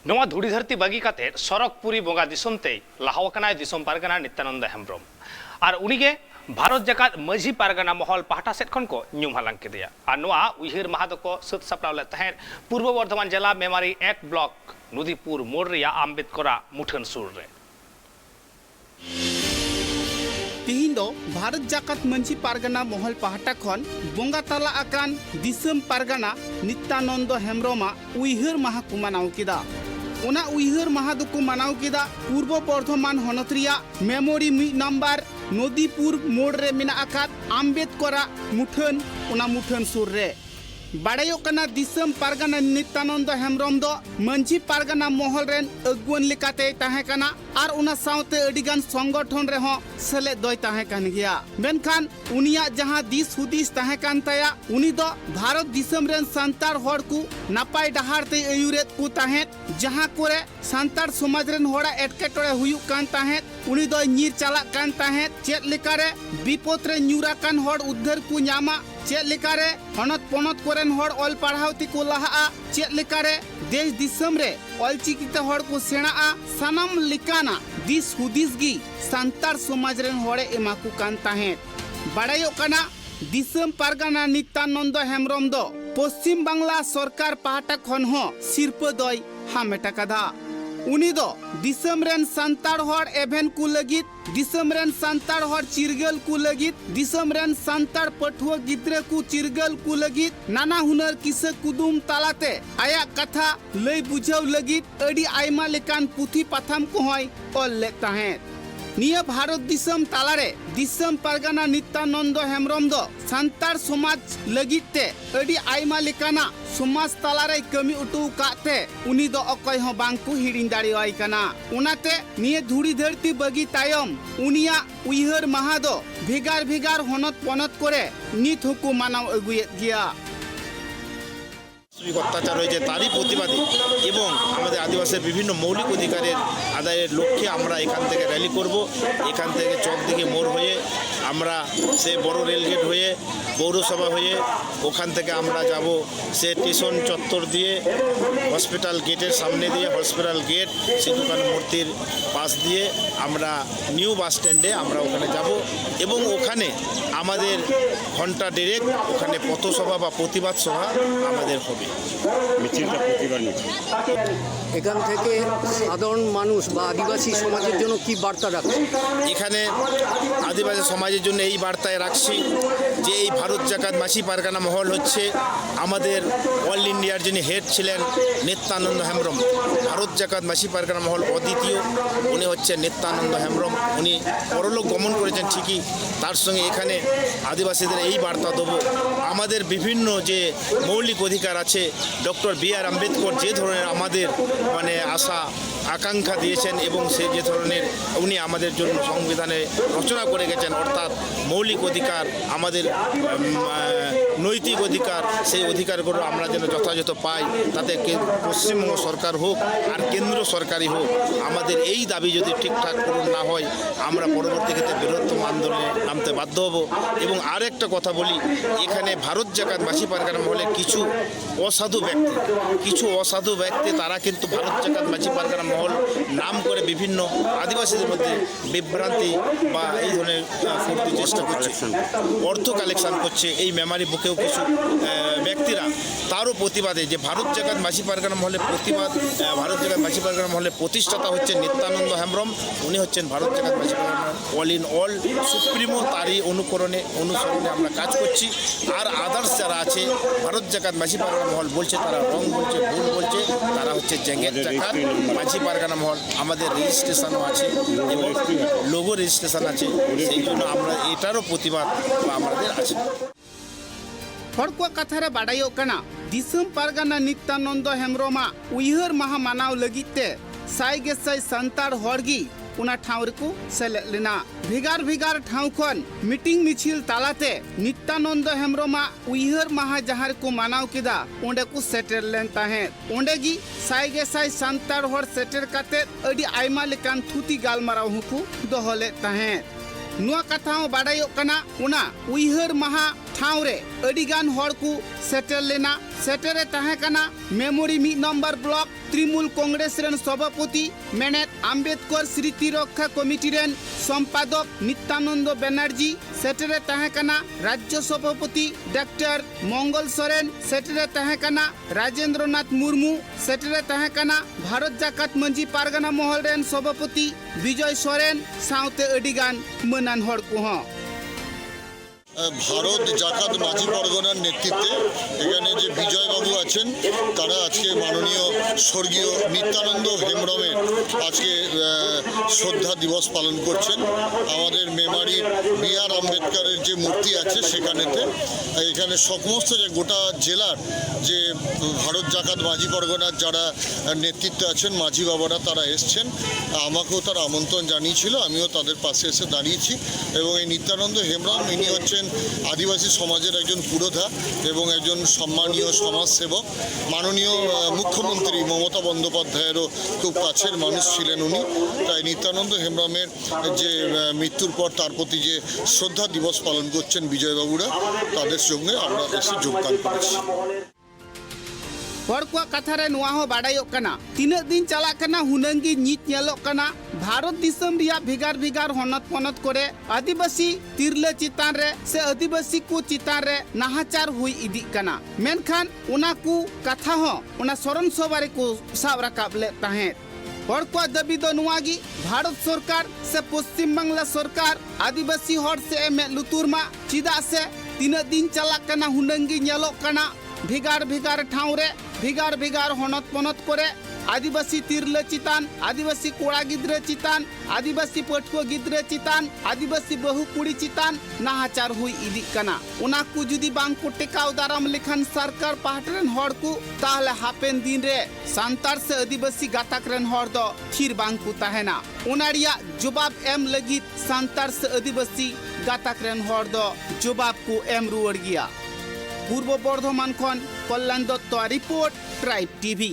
नवा धूड़ी धरती बागी काते सरकपुरी बोंगा दिसोमते लाहावकनाय दिसोम पारगना नित्यानंद हेम्ब्रम और उनीगे भारत जाकात माझी पारगना महल पाहटा सेट खन को ᱧᱩᱢ हालांग केदिया और नवा उहिर माहा दको सत सापड़ाव ले तहें पूर्व बर्धमान जिला मेमारी 1 ब्लॉक नदीपुर मोड़ रिया आम्बेडकरा मुठन सुर रे तिहिन दो भारत जाकात मंझी पारगना महल पाहटा खन बोंगा तला आकान दिसम पारगना नित्यानंद हेम्ब्रमा उइहर माहा को मानाव केदा ओना उइहर माहा दको मानाव केदा पूर्व बर्धमान हनत रिया मेमोरी नंबर नदीपुर मोड़ रे मेना आकात आम्बेडकरा मुठन ओना मुठन सुर रे बाड़ायो कना दिसम पारगना नित्यानंद हेम्ब्रम दो मंझी पारगना महल रेन अगुवन लेकाते ताहे कना आर उना साउते अडिगान संगठन रे हो सेले दोय ताहे कान गिया मेनखान उनिया जहां दिस हुदिस ताहे कान ताया उनी दो भारत दिसम रेन संतार होड़ को नापाय डहार ते अयुरेत को ताहे जहां कोरे संतार समाज रेन होड़ा एटकेटोड़े हुयु कान ताहे उनी दो नीर चाला कान ताहे चेत लेकारे विपद रे न्यूरा कान होड़ उद्धार को न्यामा चेत लेकारे हनत पनत कोरेन होड़ ऑल पढ़ावती को लहा चेत लेकारे देश दिसम रे ऑल चिकिते होड़ को सेणाआ सनम लिकाना दिस हुदिस गी संतार समाज रेन होड़े एमाकु कान ताहे बाड़ायो कना दिसम पारगना नित्यानंद हेम्ब्रम दो पश्चिम बांग्ला सरकार पाहटा खन हो सिरप दोय हामेटा कदा उनी दो दिसम रेन संतार होड़ एभेन को लगित दिसम रेन संतार होड़ चिरगल को लगित दिसम रेन संतार पठुआ गिद्रे को चिरगल को लगित नाना हुनर किसे कुदुम तालाते आया कथा लय बुझाव लगित अडी आयमा लेकान पुथी पाथाम को होय ऑल लेता है निया भारत दिसम तालारे दिसम पारगना नित्यानंद हेम्ब्रम दो संतार समाज लगिते अडी आयमा लेकाना समाज तालारे कमी उटू काते उनी दो अकय हो बांकु हिडिन दाड़ियाय कना उनाते निये धुड़ी धरती बगी तायम उनिया उइहर माहा दो भेगार भेगार हनत पनत करे नित हुकु मानाव अगुयेत गिया अत्याचार হয়েছে তারই প্রতিবাদে এবং আমাদের আদিবাসীর বিভিন্ন মৌলিক অধিকারের আদায়ের লক্ষ্যে আমরা এখান থেকে র্যালি করব এখান থেকে চকদিঘি মোড় হয়ে আমরা সে বড় রেলগেট হয়ে পৌরসভা হয়ে ওখান থেকে আমরা যাব সে স্টেশন চত্বর দিয়ে হসপিটাল গেটের সামনে দিয়ে হসপিটাল গেট সিধুকান মূর্তির পাশ দিয়ে আমরা নিউ বাস স্ট্যান্ডে আমরা ওখানে যাব এবং ওখানে আমাদের ঘন্টা ডেরেক ওখানে পথসভা বা প্রতিবাদ সভা আমাদের হবে মিছিলটা প্রতিবার মিছিল এখান থেকে সাধারণ মানুষ বা আদিবাসী সমাজের জন্য কি বার্তা রাখছে এখানে আদিবাসী সমাজের জন্য এই বার্তায় রাখছি যে এই ভারত জাকাত মাঝি পারগানা মহল হচ্ছে আমাদের অল ইন্ডিয়ার যিনি হেড ছিলেন নিত্যানন্দ হেম্ব্রম ভারত জাকাত মাঝি পারগানা মহল অদ্বিতীয় উনি হচ্ছেন নিত্যানন্দ হেম্ব্রম উনি পরলোক গমন করেছেন ঠিকই তার সঙ্গে এখানে আদিবাসীদের এই বার্তা দেবো আমাদের বিভিন্ন যে মৌলিক অধিকার আছে ডক্টর বি.আর. আম্বেদকর যে ধরনের আমাদের আশা আকাঙ্ক্ষা দিয়েছেন এবং সে যে ধরনের উনি আমাদের জন্য সংবিধানে রচনা করে গেছেন অর্থাৎ মৌলিক অধিকার আমাদের নৈতিক অধিকার সেই অধিকারগুলো আমরা যেন যথাযথ পাই তাতে পশ্চিমবঙ্গ সরকার হোক আর কেন্দ্র সরকারই হোক আমাদের এই দাবি যদি ঠিকঠাক পূরণ না হয় আমরা পরবর্তী ক্ষেত্রে বৃহত্তম আন্দোলনে নামতে বাধ্য হব এবং আরেকটা কথা বলি এখানে ভারত জাকাত মাঝি পারগানা মহলে কিছু অসাধু ব্যক্তি তারা কিন্তু ভারত জাকাত মাঝি পারগানা মহল নাম করে বিভিন্ন আদিবাসীদের মধ্যে বিভ্রান্তি বা এই ধরনের করতে চেষ্টা করছে অর্থ কালেকশন করছে এই মেমারি বুকেও কিছু ব্যক্তিরা তারও প্রতিবাদে যে ভারত জাকাত মাঝি পারগানা মহলের ভারত জাকাত মাঝি পারগানা মহলের প্রতিষ্ঠাতা হচ্ছেন নিত্যানন্দ হেম্ব্রম উনি হচ্ছেন ভারত জাকাত মাঝি Pargana all in all supremo তারই অনুসরণে আমরা কাজ করছি আর আদার্স যারা আছে ভারত জাকাত মাঝি পারগানা মহল বলছে তারা রং বলছে ভুল বলছে তারা হচ্ছে জেঙ্গেত জাকাত মাঝি পারগানা মহল আমাদের রেজিস্ট্রেশনও আছে এবং লোগো রেজিস্ট্রেশন আছে সেই জন্য আমরা এটারও প্রতিবাদ আমাদের আছে हड़को कथारे बाड़ायो कना दिसम पारगना नित्यानंद हेम्ब्रमा उइहर माहा मानाव लगिते साई गेसाई संतार हड़गी उना ठाव रेको सेलेद लेना भेगार भेगार ठाव खन मीटिंग मिছিল तालाते नित्यानंद हेम्ब्रमा उइहर माहा जहार को मानाव केदा ओंडे को सेटर लेन ताहे ओंडे गी साई गेसाई संतार हड़ सेटर काते अडी आयमा लेकान थुती गालमाराव हुकु दोहले ताहे नुआ कथाओ बाड़ायो कना उना उइहर माहा ठावरे अडिगान हड़ को सेटर लेना सेटरे तहकना मेमोरी 1 नंबर ब्लॉक तृणमूल कांग्रेस रेन सभापति मेनेत आम्बेडकर स्मृति रक्षा कमिटी रेन संपादक नित्यानंद बनर्जी सेटरे तहकना राज्य सभापति डॉक्टर मंगल सोरेन सेटरे तहकना राजेंद्र नाथ मुर्मू सेटरे तहकना भारत जाकात मंजी पारगना महल रेन सभापति विजय सोरेन साउते अडिगान मनान हड़ को ভারত জাকাত মাঝি পরগনার নেতৃত্বে এখানে যে বিজয়বাবু আছেন তারা আজকে মাননীয় স্বর্গীয় নিত্যানন্দ হেমব্রমের আজকে শ্রদ্ধা দিবস পালন করছেন। আমাদের মেমারির বি.আর. আম্বেদকরের যে মূর্তি আছে সেখানেতে এখানে সমস্ত যে গোটা জেলার যে ভারত জাকাত মাঝি পরগনার যারা নেতৃত্বে আছেন মাঝি বাবারা তারা এসছেন, আমাকেও তারা আমন্ত্রণ জানিয়েছিল, আমিও তাদের পাশে এসে দাঁড়িয়েছি। এবং এই নিত্যানন্দ হেমব্রম ইনি হচ্ছেন আদিবাসী সমাজের একজন পুরোধা এবং একজন সম্মানীয় সমাজসেবক। মাননীয় মুখ্যমন্ত্রী মমতা বন্দ্যোপাধ্যায়েরও খুব কাছের মানুষ ছিলেন উনি। তাই নিত্যানন্দ হেমব্রমের যে মৃত্যুর পর তার প্রতি যে শ্রদ্ধা দিবস পালন করছেন বিজয়বাবুরা, তাদের সঙ্গে আমরা এসে যোগদান করেছি। हर को कथा रे नुआ हो बाडायोक कना तीना दिन चला कना हुनंगी नीत नेलोक कना भारत दिसम रिया भिगार भिगार हनत पनत करे आदिवासी तिरले चितान रे से आदिवासी को चितान रे नाहाचार हुई इदी कना मेनखान उना को कथा हो उना सरन सबारे को साब राकाबले ताहे हर को दबी दो नुआगी भारत सरकार से पश्चिम बांग्ला सरकार आदिवासी हर से मे लुतुरमा चिदा से तीना दिन चला कना हुनंगी नेलोक कना भिगार भिगार ठाव रे भिगार भिगार हनत पनत करे आदिवासी तिरले चितान आदिवासी कोड़ा गिद्रे चितान आदिवासी पटको गिद्रे चितान आदिवासी बहु कुड़ी चितान नाहाचार हुई इदी कना उना को जुदी बांग को टेकाव दाराम लेखन सरकार पाहटरेन हड़ को ताहले हापेन दिन रे सांतार से आदिवासी गाताक रेन हड़ दो थिर बांग को ताहेना उनारिया जवाब एम लगित सांतार से आदिवासी गाताक रेन हड़ दो जवाब को एम रुअड़ गया। पूर्व बर्धमान खन कल्याण दत्त रिपोर्ट ट्राइब टीवी।